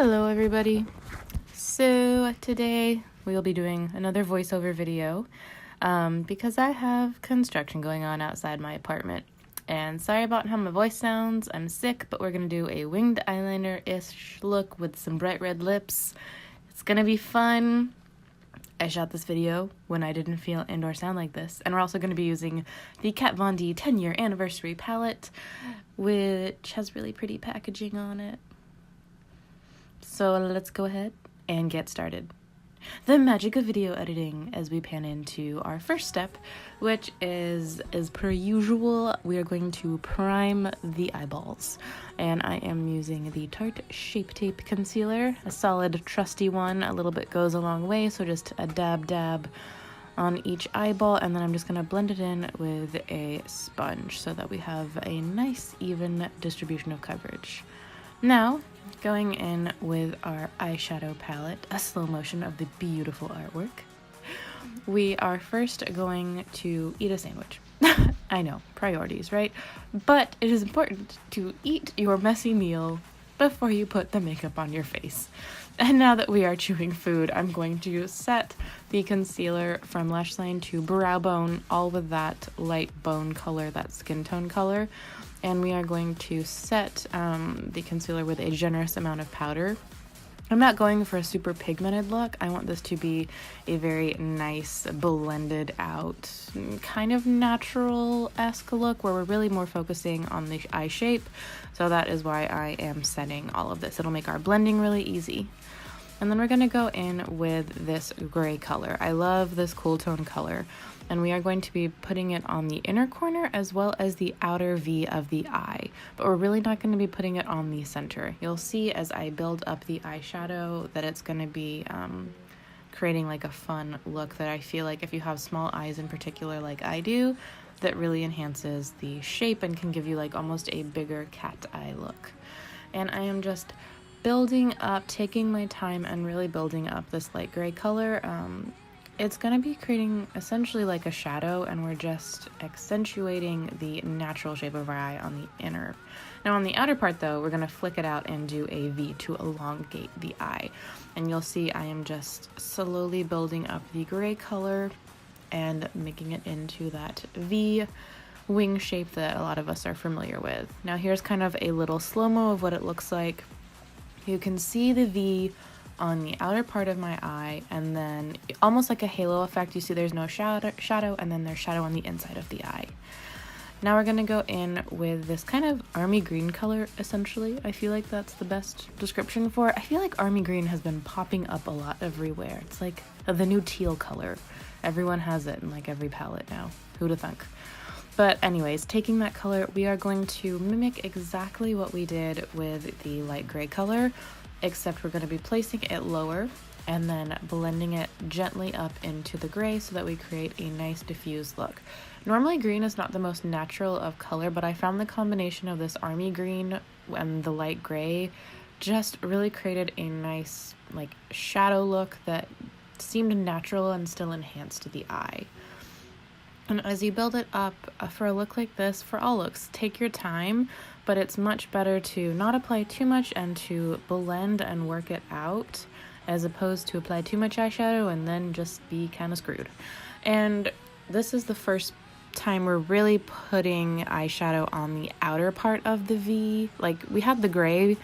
Hello everybody. So today we will be doing another voiceover video because I have construction going on outside my apartment. And sorry about how my voice sounds, I'm sick, but we're going to do a winged eyeliner-ish look with some bright red lips. It's going to be fun. I shot this video when I didn't feel and or sound like this. And we're also going to be using the Kat Von D 10-year anniversary palette, which has really pretty packaging on it. So let's go ahead and get started. The magic of video editing as we pan into our first step, which is, as per usual, we are going to prime the eyeballs. And I am using the Tarte Shape Tape Concealer, a solid trusty one. A little bit goes a long way, so just a dab on each eyeball, and then I'm just going to blend it in with a sponge so that we have a nice even distribution of coverage. Now, going in with our eyeshadow palette, a slow motion of the beautiful artwork, we are first going to eat a sandwich. I know, priorities, right? But it is important to eat your messy meal before you put the makeup on your face. And now that we are chewing food, I'm going to set the concealer from Lash Line to Brow Bone, all with that light bone color, that skin tone color. And we are going to set the concealer with a generous amount of powder. I'm not going for a super pigmented look. I want this to be a very nice, blended out, kind of natural-esque look where we're really more focusing on the eye shape. So that is why I am setting all of this. It'll make our blending really easy. And then we're going to go in with this gray color. I love this cool tone color. And we are going to be putting it on the inner corner as well as the outer V of the eye. But we're really not going to be putting it on the center. You'll see as I build up the eyeshadow that it's going to be creating like a fun look that I feel like if you have small eyes in particular like I do, that really enhances the shape and can give you like almost a bigger cat eye look. And I am just building up, taking my time and really building up this light gray color. It's going to be creating essentially like a shadow, and we're just accentuating the natural shape of our eye on the inner. Now on the outer part though, we're going to flick it out and do a V to elongate the eye. And you'll see I am just slowly building up the gray color and making it into that V wing shape that a lot of us are familiar with. Now here's kind of a little slow-mo of what it looks like. You can see the V on the outer part of my eye, and then almost like a halo effect, you see there's no shadow, and then there's shadow on the inside of the eye. Now we're going to go in with this kind of army green color, essentially. I feel like that's the best description for it. I feel like army green has been popping up a lot everywhere. It's like the new teal color. Everyone has it in like every palette now. Who'da thunk? But anyways, taking that color, we are going to mimic exactly what we did with the light gray color, except we're going to be placing it lower and then blending it gently up into the gray so that we create a nice diffused look. Normally green is not the most natural of color, but I found the combination of this army green and the light gray just really created a nice like shadow look that seemed natural and still enhanced the eye. And as you build it up for a look like this, for all looks, take your time, but it's much better to not apply too much and to blend and work it out as opposed to apply too much eyeshadow and then just be kind of screwed. And this is the first time we're really putting eyeshadow on the outer part of the V. Like we had the gray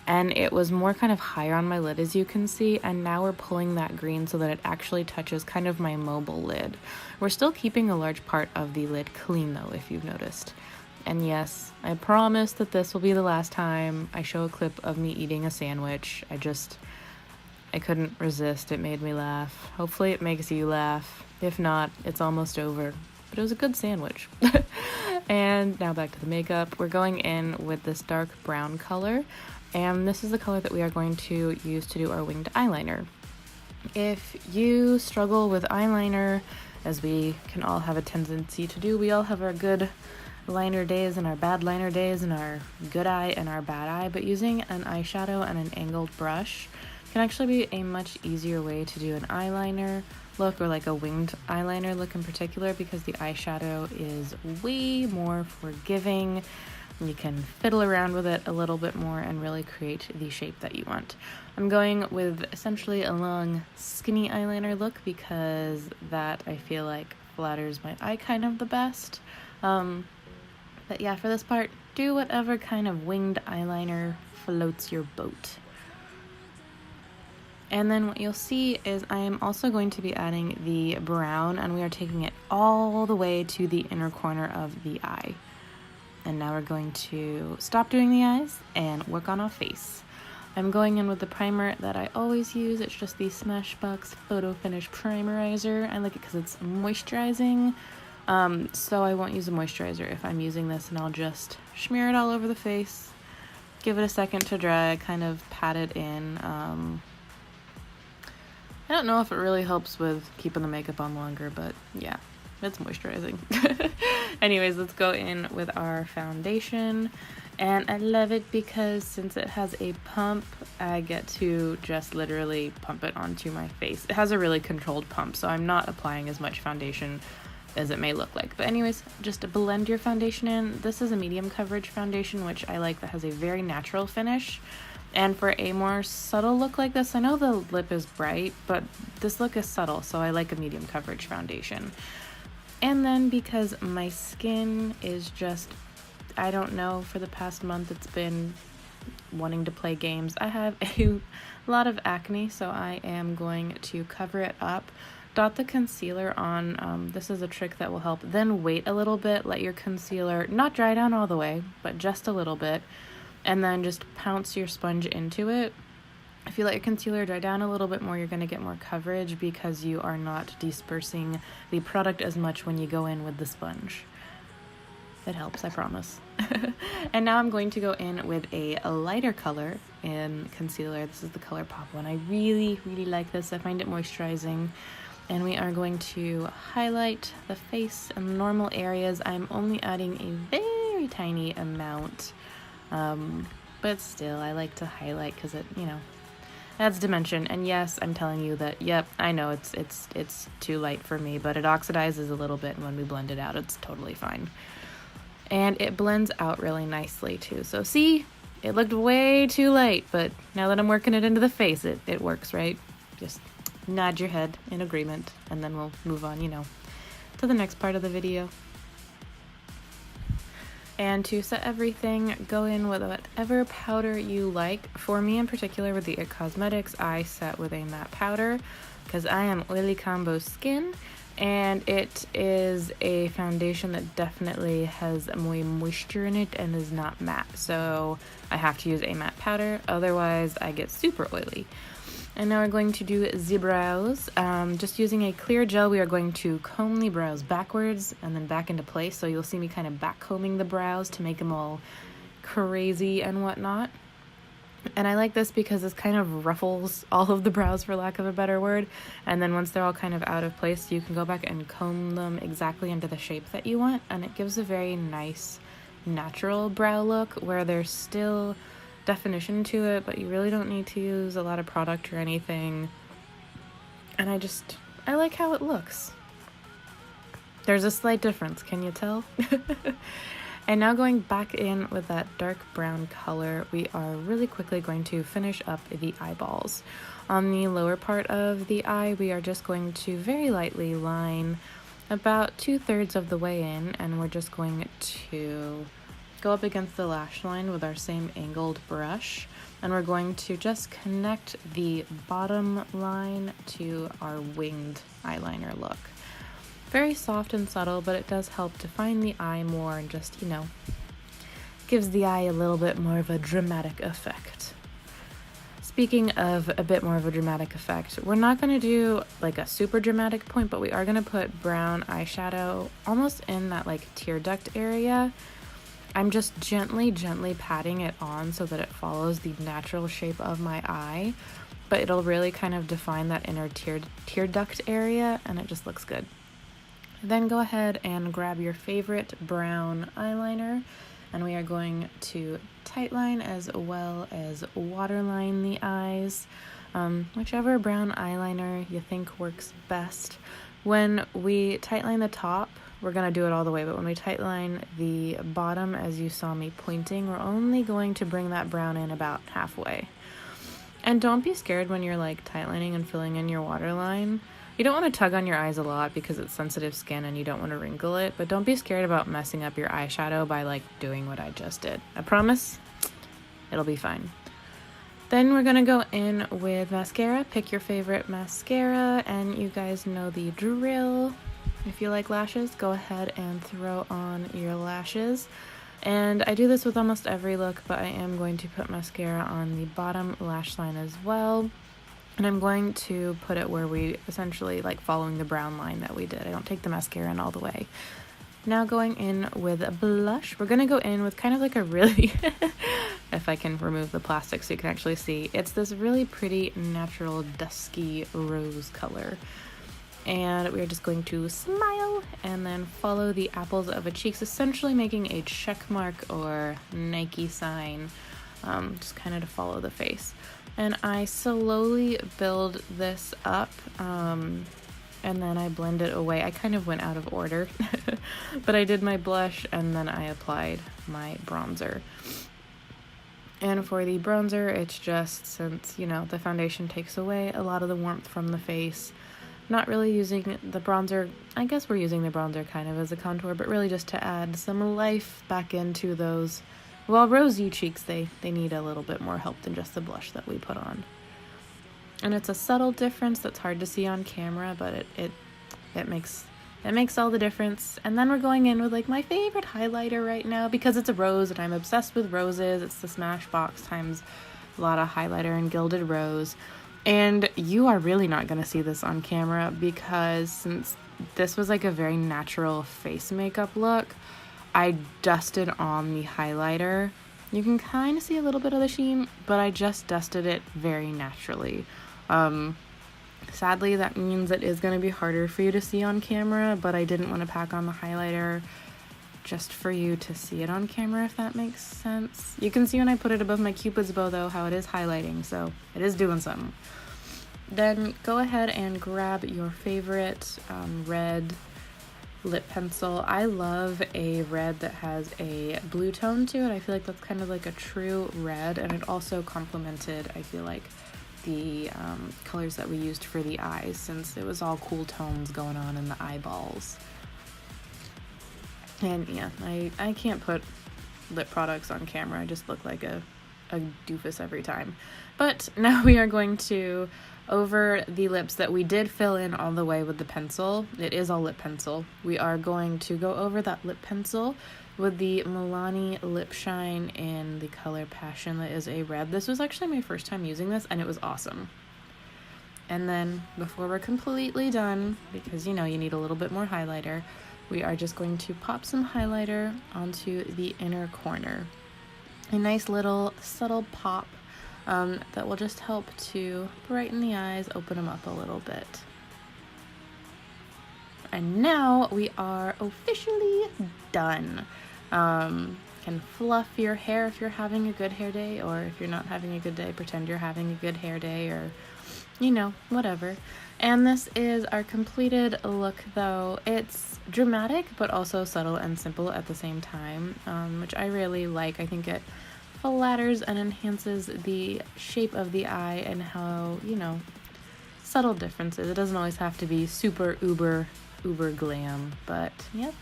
and it was more kind of higher on my lid, as you can see, and now we're pulling that green so that it actually touches kind of my mobile lid. We're still keeping a large part of the lid clean though, if you've noticed. And yes, I promise that this will be the last time I show a clip of me eating a sandwich. I couldn't resist. It made me laugh. Hopefully it makes you laugh. If not, it's almost over. But it was a good sandwich. And now back to the makeup. We're going in with this dark brown color. And this is the color that we are going to use to do our winged eyeliner. If you struggle with eyeliner, as we can all have a tendency to do, we all have our good liner days and our bad liner days and our good eye and our bad eye, but using an eyeshadow and an angled brush can actually be a much easier way to do an eyeliner look, or like a winged eyeliner look in particular, because the eyeshadow is way more forgiving. You can fiddle around with it a little bit more and really create the shape that you want. I'm going with essentially a long, skinny eyeliner look because that I feel like flatters my eye kind of the best. But yeah, for this part, do whatever kind of winged eyeliner floats your boat. And then what you'll see is I am also going to be adding the brown, and we are taking it all the way to the inner corner of the eye. And now we're going to stop doing the eyes and work on our face. I'm going in with the primer that I always use. It's just the Smashbox Photo Finish Primerizer. I like it because it's moisturizing. So I won't use a moisturizer if I'm using this, and I'll just smear it all over the face. Give it a second to dry, kind of pat it in. I don't know if it really helps with keeping the makeup on longer, but yeah, it's moisturizing. Anyways, let's go in with our foundation. And I love it because since it has a pump, I get to just literally pump it onto my face. It has a really controlled pump, so I'm not applying as much foundation as it may look like. But anyways, just blend your foundation in. This is a medium coverage foundation, which I like, that has a very natural finish. And for a more subtle look like this, I know the lip is bright, but this look is subtle, so I like a medium coverage foundation. And then because my skin is just, I don't know, for the past month it's been wanting to play games. I have a lot of acne, so I am going to cover it up. Dot the concealer on. This is a trick that will help. Then wait a little bit, let your concealer not dry down all the way, but just a little bit. And then just pounce your sponge into it. If you let your concealer dry down a little bit more, you're going to get more coverage because you are not dispersing the product as much when you go in with the sponge. It helps, I promise. And now I'm going to go in with a lighter color in concealer. This is the color Pop one. I really, really like this. I find it moisturizing. And we are going to highlight the face and normal areas. I'm only adding a very tiny amount. But still, I like to highlight because it, you know, adds dimension. And yes, I'm telling you that, yep, I know it's too light for me, but it oxidizes a little bit, and when we blend it out, it's totally fine. And it blends out really nicely too. So see, it looked way too light, but now that I'm working it into the face, it works, right? Just nod your head in agreement, and then we'll move on, you know, to the next part of the video. And to set everything, go in with whatever powder you like. For me in particular, with the IT Cosmetics, I set with a matte powder because I am oily combo skin, and it is a foundation that definitely has more moisture in it and is not matte. So I have to use a matte powder, otherwise I get super oily. And now we're going to do the brows. Just using a clear gel, we are going to comb the brows backwards and then back into place. So you'll see me kind of back combing the brows to make them all crazy and whatnot. And I like this because this kind of ruffles all of the brows, for lack of a better word. And then once they're all kind of out of place, you can go back and comb them exactly into the shape that you want. And it gives a very nice, natural brow look where there's still definition to it, but you really don't need to use a lot of product or anything. And I like how it looks. There's a slight difference, can you tell? And now going back in with that dark brown color, we are really quickly going to finish up the eyeballs. On the lower part of the eye, we are just going to very lightly line about 2/3 of the way in, and we're just going to go up against the lash line with our same angled brush, and we're going to just connect the bottom line to our winged eyeliner look. Very soft and subtle, but it does help define the eye more and just, you know, gives the eye a little bit more of a dramatic effect. Speaking of a bit more of a dramatic effect, we're not going to do like a super dramatic point, but we are going to put brown eyeshadow almost in that like tear duct area. I'm just gently patting it on so that it follows the natural shape of my eye, but it'll really kind of define that inner tear duct area, and it just looks good. Then go ahead and grab your favorite brown eyeliner, and we are going to tightline as well as waterline the eyes, whichever brown eyeliner you think works best. When we tightline the top, we're gonna do it all the way, but when we tightline the bottom, as you saw me pointing, we're only going to bring that brown in about halfway. And don't be scared when you're like tightlining and filling in your waterline. You don't want to tug on your eyes a lot because it's sensitive skin and you don't want to wrinkle it, but don't be scared about messing up your eyeshadow by like doing what I just did. I promise it'll be fine. Then we're gonna go in with mascara. Pick your favorite mascara, and you guys know the drill. If you like lashes, go ahead and throw on your lashes. And I do this with almost every look, but I am going to put mascara on the bottom lash line as well. And I'm going to put it where we essentially like following the brown line that we did. I don't take the mascara in all the way. Now going in with a blush. We're gonna go in with kind of like a really, if I can remove the plastic so you can actually see, it's this really pretty natural dusky rose color. And we're just going to smile and then follow the apples of a cheeks, essentially making a check mark or Nike sign, just kind of to follow the face. And I slowly build this up, and then I blend it away. I kind of went out of order, but I did my blush and then I applied my bronzer. And for the bronzer, it's just, since, you know, the foundation takes away a lot of the warmth from the face, not really using the bronzer. I guess we're using the bronzer kind of as a contour, but really just to add some life back into those, well, rosy cheeks. They need a little bit more help than just the blush that we put on. And it's a subtle difference that's hard to see on camera, but it makes all the difference. And then we're going in with like my favorite highlighter right now because it's a rose and I'm obsessed with roses. It's the Smashbox times Vlada highlighter in Gilded Rose. And you are really not going to see this on camera because since this was like a very natural face makeup look, I dusted on the highlighter. You can kind of see a little bit of the sheen, but I just dusted it very naturally. Sadly, that means it is going to be harder for you to see on camera, but I didn't want to pack on the highlighter just for you to see it on camera, if that makes sense. You can see when I put it above my Cupid's bow though how it is highlighting, so it is doing something. Then go ahead and grab your favorite red lip pencil. I love a red that has a blue tone to it. I feel like that's kind of like a true red, and it also complemented, I feel like, the colors that we used for the eyes, since it was all cool tones going on in the eyeballs. And yeah, I can't put lip products on camera. I just look like a doofus every time. But now we are going to, over the lips that we did fill in all the way with the pencil, it is all lip pencil, we are going to go over that lip pencil with the Milani Lip Shine in the color Passion that is a red. This was actually my first time using this and it was awesome. And then before we're completely done, because you know you need a little bit more highlighter, we are just going to pop some highlighter onto the inner corner. A nice little subtle pop that will just help to brighten the eyes, open them up a little bit. And now we are officially done. Can fluff your hair if you're having a good hair day, or if you're not having a good day, pretend you're having a good hair day, or you know, whatever. And this is our completed look though. It's dramatic but also subtle and simple at the same time, which I really like. I think it flatters and enhances the shape of the eye and how, you know, subtle differences. It doesn't always have to be super uber glam, but yep.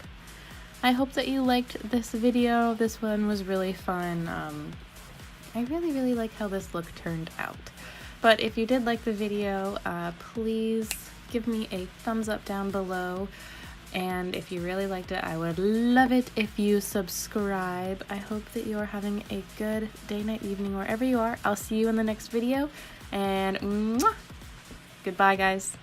I hope that you liked this video. This one was really fun. I really like how this look turned out. But if you did like the video, please give me a thumbs up down below. And if you really liked it, I would love it if you subscribe. I hope that you are having a good day, night, evening, wherever you are. I'll see you in the next video. And mwah! Goodbye, guys.